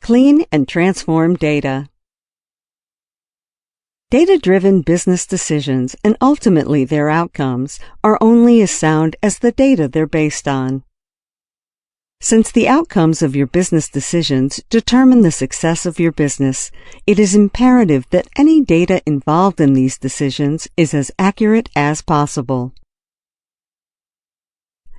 Clean and transform data. Data-driven business decisions and ultimately their outcomes are only as sound as the data they're based on. Since the outcomes of your business decisions determine the success of your business, it is imperative that any data involved in these decisions is as accurate as possible.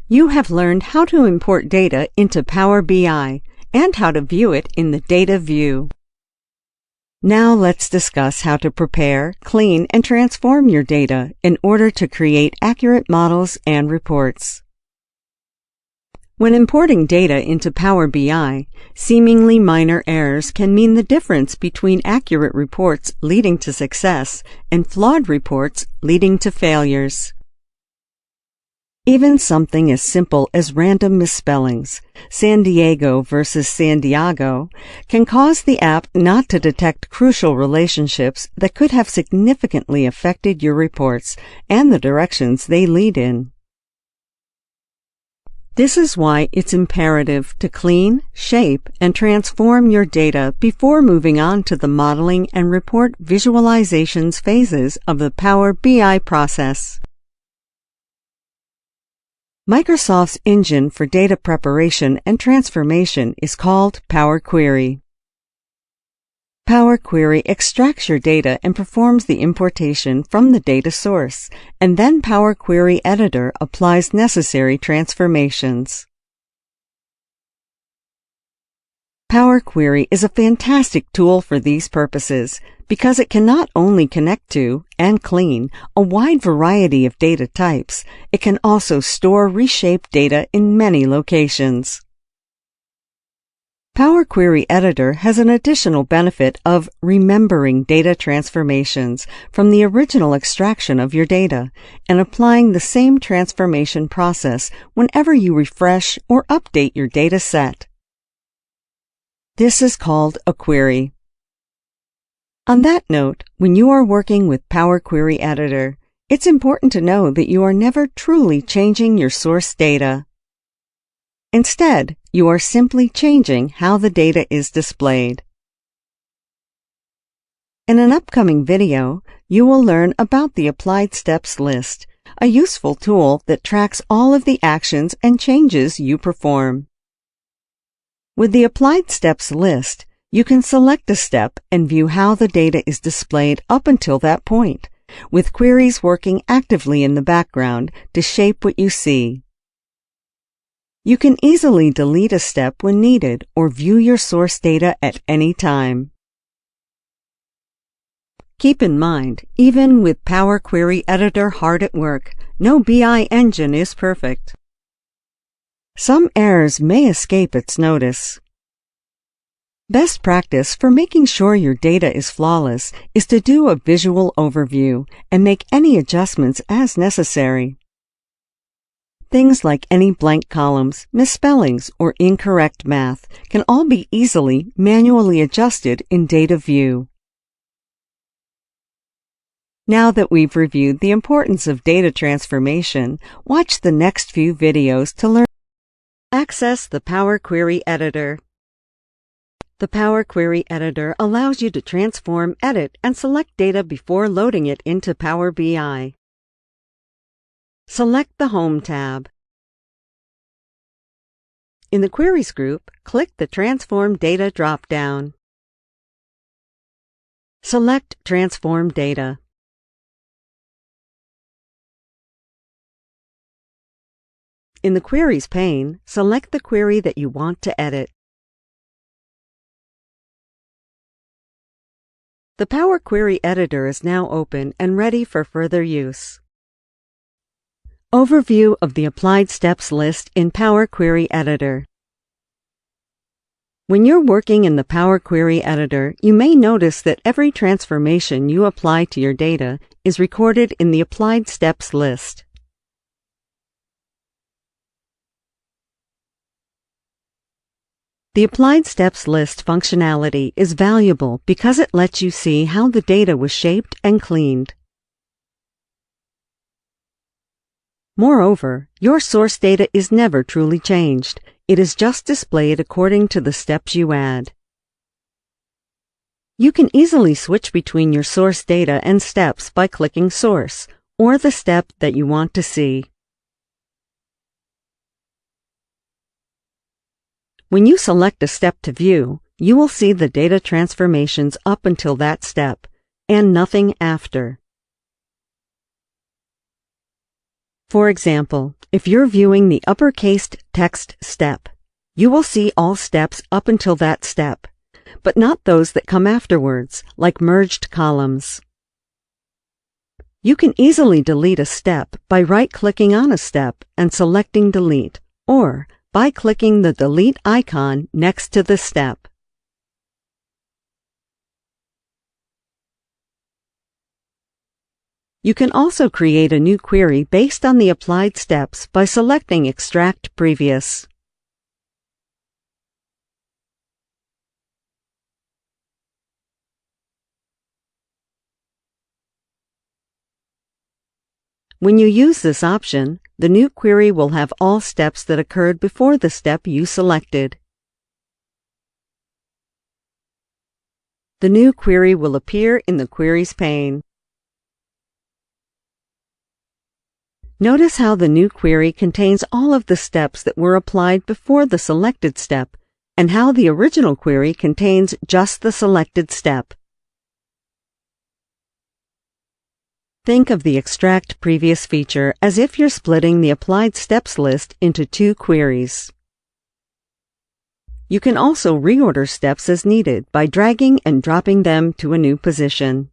You have learned how to import data into Power BI and how to view it in the Data View. Now let's discuss how to prepare, clean, and transform your data in order to create accurate models and reports. When importing data into Power BI, seemingly minor errors can mean the difference between accurate reports leading to success and flawed reports leading to failures. Even something as simple as random misspellings, San Diego versus San Diego, can cause the app not to detect crucial relationships that could have significantly affected your reports and the directions they lead in. This is why it's imperative to clean, shape, and transform your data before moving on to the modeling and report visualizations phases of the Power BI process. Microsoft's engine for data preparation and transformation is called Power Query. Power Query extracts your data and performs the importation from the data source, and then Power Query Editor applies necessary transformations. Power Query is a fantastic tool for these purposes because it can not only connect to and clean a wide variety of data types, it can also store reshaped data in many locations. Power Query Editor has an additional benefit of remembering data transformations from the original extraction of your data and applying the same transformation process whenever you refresh or update your data set. This is called a query. On that note, when you are working with Power Query Editor, it's important to know that you are never truly changing your source data. Instead, you are simply changing how the data is displayed. In an upcoming video, you will learn about the Applied Steps list, a useful tool that tracks all of the actions and changes you perform. With the Applied Steps list, you can select a step and view how the data is displayed up until that point, with queries working actively in the background to shape what you see. You can easily delete a step when needed or view your source data at any time. Keep in mind, even with Power Query Editor hard at work, no BI engine is perfect. Some errors may escape its notice. Best practice for making sure your data is flawless is to do a visual overview and make any adjustments as necessary. Things like any blank columns, misspellings, or incorrect math can all be easily manually adjusted in Data View. Now that we've reviewed the importance of data transformation, watch the next few videos to learn. Access the Power Query Editor. The Power Query Editor allows you to transform, edit, and select data before loading it into Power BI. Select the Home tab. In the Queries group, click the Transform Data drop-down. Select Transform Data. In the Queries pane, select the query that you want to edit. The Power Query Editor is now open and ready for further use. Overview of the Applied Steps list in Power Query Editor. When you're working in the Power Query Editor, you may notice that every transformation you apply to your data is recorded in the Applied Steps list. The Applied Steps list functionality is valuable because it lets you see how the data was shaped and cleaned. Moreover, your source data is never truly changed. It is just displayed according to the steps you add. You can easily switch between your source data and steps by clicking Source, or the step that you want to see. When you select a step to view, you will see the data transformations up until that step, and nothing after. For example, if you're viewing the uppercased text step, you will see all steps up until that step, but not those that come afterwards, like merged columns. You can easily delete a step by right-clicking on a step and selecting Delete, or by clicking the Delete icon next to the step. You can also create a new query based on the applied steps by selecting Extract Previous. When you use this option, the new query will have all steps that occurred before the step you selected. The new query will appear in the Queries pane. Notice how the new query contains all of the steps that were applied before the selected step, and how the original query contains just the selected step. Think of the Extract Previous feature as if you're splitting the applied steps list into two queries. You can also reorder steps as needed by dragging and dropping them to a new position.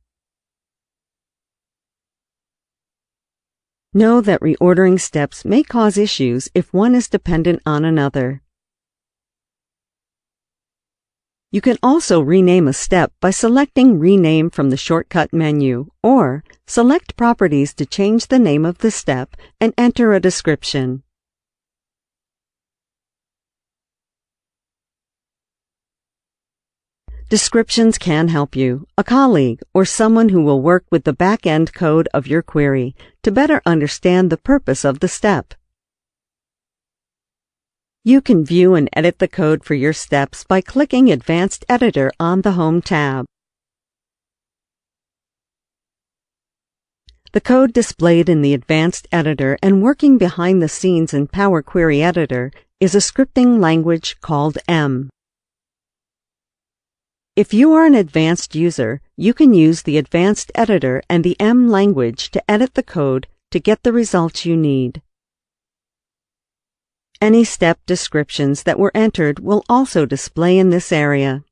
Know that reordering steps may cause issues if one is dependent on another. You can also rename a step by selecting Rename from the shortcut menu, or select Properties to change the name of the step and enter a description. Descriptions can help you, a colleague, or someone who will work with the back-end code of your query to better understand the purpose of the step. You can view and edit the code for your steps by clicking Advanced Editor on the Home tab. The code displayed in the Advanced Editor and working behind the scenes in Power Query Editor is a scripting language called M. If you are an advanced user, you can use the Advanced Editor and the M language to edit the code to get the results you need. Any step descriptions that were entered will also display in this area.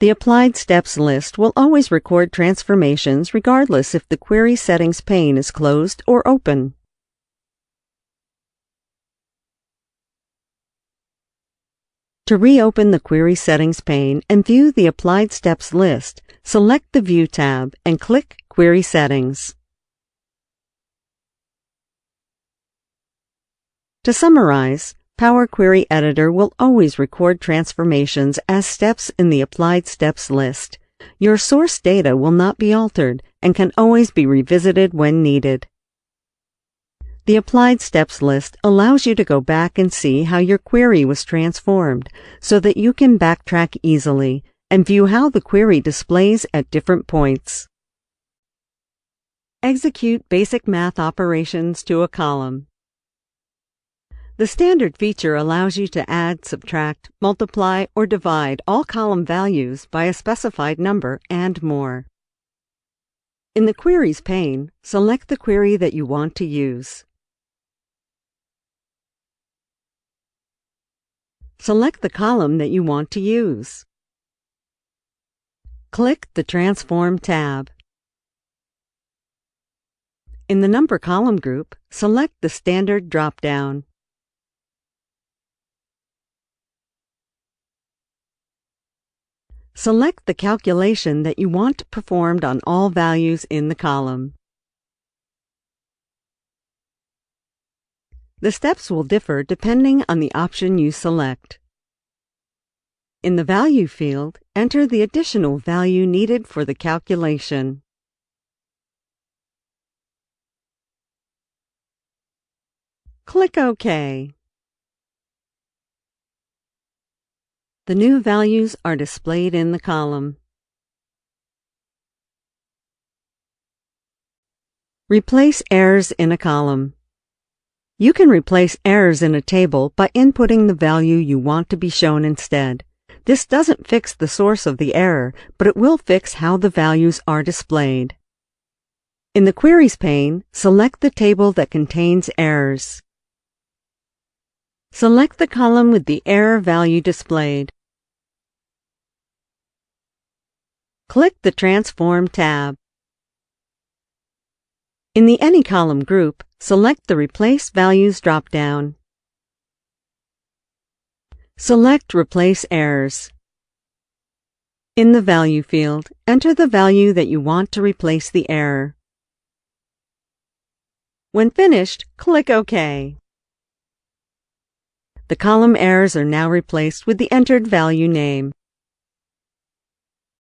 The Applied Steps list will always record transformations regardless if the Query Settings pane is closed or open. To reopen the Query Settings pane and view the Applied Steps list, select the View tab and click Query Settings. To summarize, Power Query Editor will always record transformations as steps in the Applied Steps list. Your source data will not be altered and can always be revisited when needed. The Applied Steps list allows you to go back and see how your query was transformed so that you can backtrack easily and view how the query displays at different points. Execute basic math operations to a column. The standard feature allows you to add, subtract, multiply, or divide all column values by a specified number and more. In the Queries pane, select the query that you want to use. Select the column that you want to use. Click the Transform tab. In the Number column group, select the Standard drop-down. Select the calculation that you want performed on all values in the column. The steps will differ depending on the option you select. In the Value field, enter the additional value needed for the calculation. Click OK. The new values are displayed in the column. Replace errors in a column. You can replace errors in a table by inputting the value you want to be shown instead. This doesn't fix the source of the error, but it will fix how the values are displayed. In the Queries pane, select the table that contains errors. Select the column with the error value displayed. Click the Transform tab. In the Any Column group, select the Replace Values drop-down. Select Replace Errors. In the Value field, enter the value that you want to replace the error. When finished, click OK. The column errors are now replaced with the entered value name.